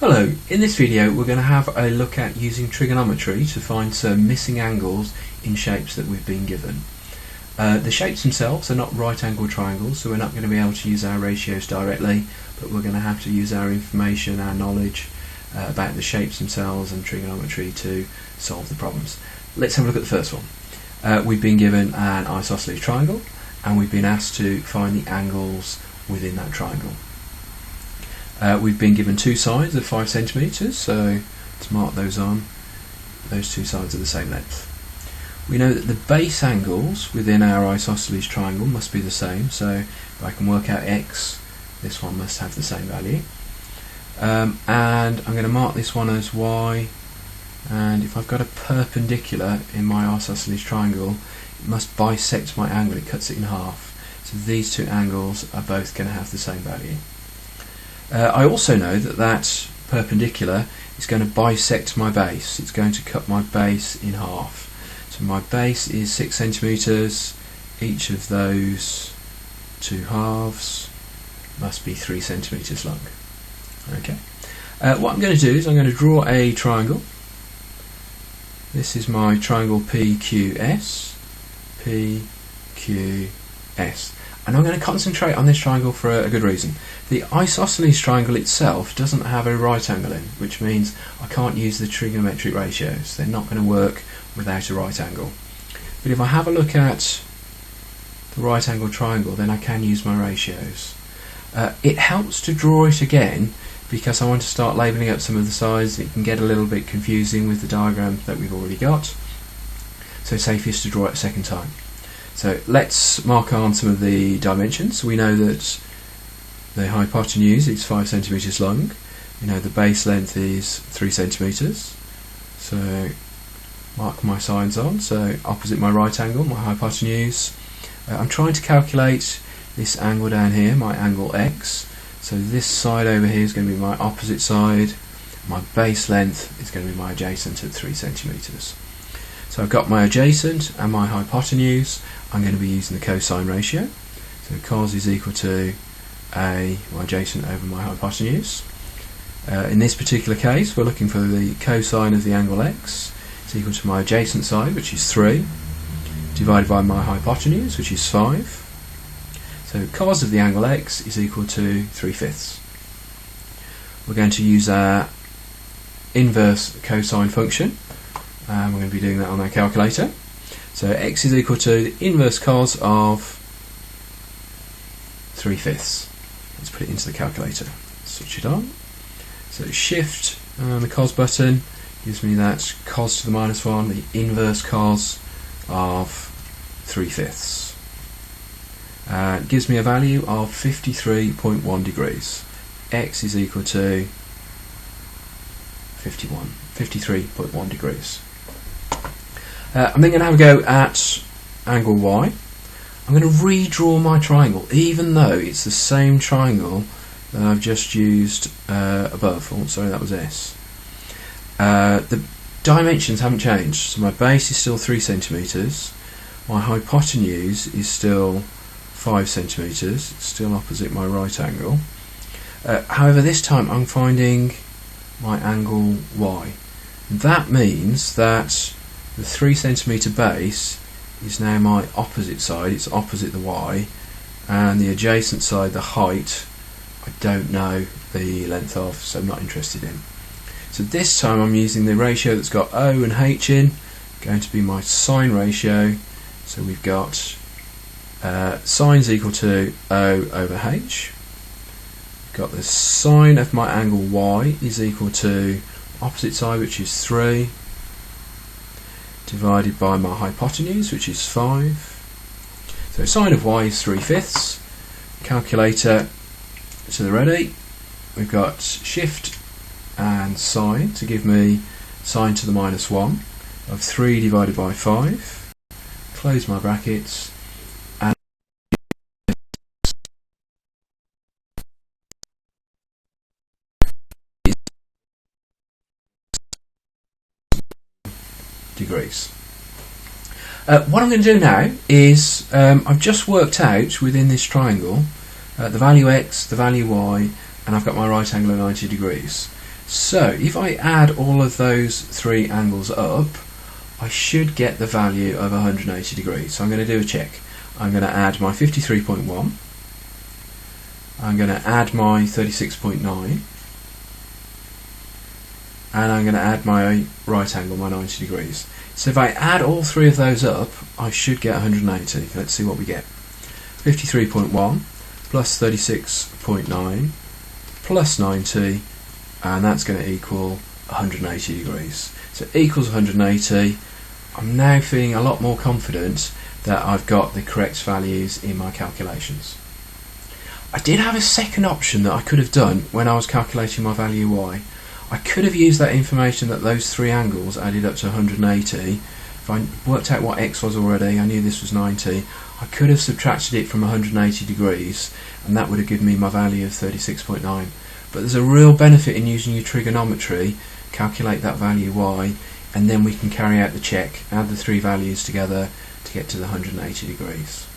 Hello, in this video we're going to have a look at using trigonometry to find some missing angles in shapes that we've been given. The shapes themselves are not right angle triangles, so we're not going to be able to use our ratios directly, but we're going to have to use our information, our knowledge about the shapes themselves and trigonometry to solve the problems. Let's have a look at the first one. We've been given an isosceles triangle and we've been asked to find the angles within that triangle. We've been given two sides of 5 centimetres, so to mark those on, those two sides are the same length. We know that the base angles within our isosceles triangle must be the same, so if I can work out x, this one must have the same value. And I'm going to mark this one as y, and if I've got a perpendicular in my isosceles triangle, it must bisect my angle, it cuts it in half. So these two angles are both going to have the same value. I also know that that perpendicular is going to bisect my base. It's going to cut my base in half. So my base is 6 centimetres. Each of those two halves must be 3 centimetres long. Okay. What I'm going to do is I'm going to draw a triangle. This is my triangle PQS. PQS. And I'm going to concentrate on this triangle for a good reason. The isosceles triangle itself doesn't have a right angle in, which means I can't use the trigonometric ratios. They're not going to work without a right angle. But if I have a look at the right angle triangle, then I can use my ratios. It helps to draw it again because I want to start labelling up some of the sides. It can get a little bit confusing with the diagram that we've already got. So it's safest to draw it a second time. So let's mark on some of the dimensions. We know that the hypotenuse is 5 centimetres long. We know the base length is 3 centimetres. So mark my sides on. So opposite my right angle, my hypotenuse. I'm trying to calculate this angle down here, my angle x. So this side over here is going to be my opposite side. My base length is going to be my adjacent at 3 centimetres. So I've got my adjacent and my hypotenuse. I'm going to be using the cosine ratio. So cos is equal to my adjacent over my hypotenuse. In this particular case, we're looking for the cosine of the angle x. It's equal to my adjacent side, which is 3, divided by my hypotenuse, which is 5. So cos of the angle x is equal to 3/5. We're going to use our inverse cosine function. We're going to be doing that on our calculator. So x is equal to the inverse cos of 3/5. Let's put it into the calculator. Switch it on. So shift and the cos button gives me that cos to the -1, the inverse cos of 3/5. It gives me a value of 53.1 degrees. X is equal to 53.1 degrees. I'm then going to have a go at angle Y. I'm going to redraw my triangle, even though it's the same triangle that I've just used above. Oh, sorry, that was S. The dimensions haven't changed, so my base is still 3 centimetres. My hypotenuse is still 5 centimetres. It's still opposite my right angle. However, this time I'm finding my angle Y. That means that the 3 centimetre base is now my opposite side, it's opposite the y, and the adjacent side, the height, I don't know the length of, so I'm not interested in. So this time I'm using the ratio that's got O and H in, going to be my sine ratio. So we've got sine is equal to O over H. We've got the sine of my angle Y is equal to opposite side, which is 3, divided by my hypotenuse, which is 5. So sine of y is 3/5. Calculator to the ready. We've got shift and sine to give me sine to the -1 of 3 divided by 5. Close my brackets. And degrees. What I'm going to do now is I've just worked out within this triangle the value x, the value y, and I've got my right angle at 90 degrees. So if I add all of those three angles up, I should get the value of 180 degrees. So I'm going to do a check. I'm going to add my 53.1, I'm going to add my 36.9, and I'm going to add my right angle, my 90 degrees. So if I add all three of those up, I should get 180. Let's see what we get. 53.1 plus 36.9 plus 90, and that's going to equal 180 degrees. So it equals 180. I'm now feeling a lot more confident that I've got the correct values in my calculations. I did have a second option that I could have done when I was calculating my value y. I could have used that information that those three angles added up to 180. If I worked out what x was already, I knew this was 90, I could have subtracted it from 180 degrees, and that would have given me my value of 36.9. But there's a real benefit in using your trigonometry, calculate that value y, and then we can carry out the check, add the three values together to get to the 180 degrees.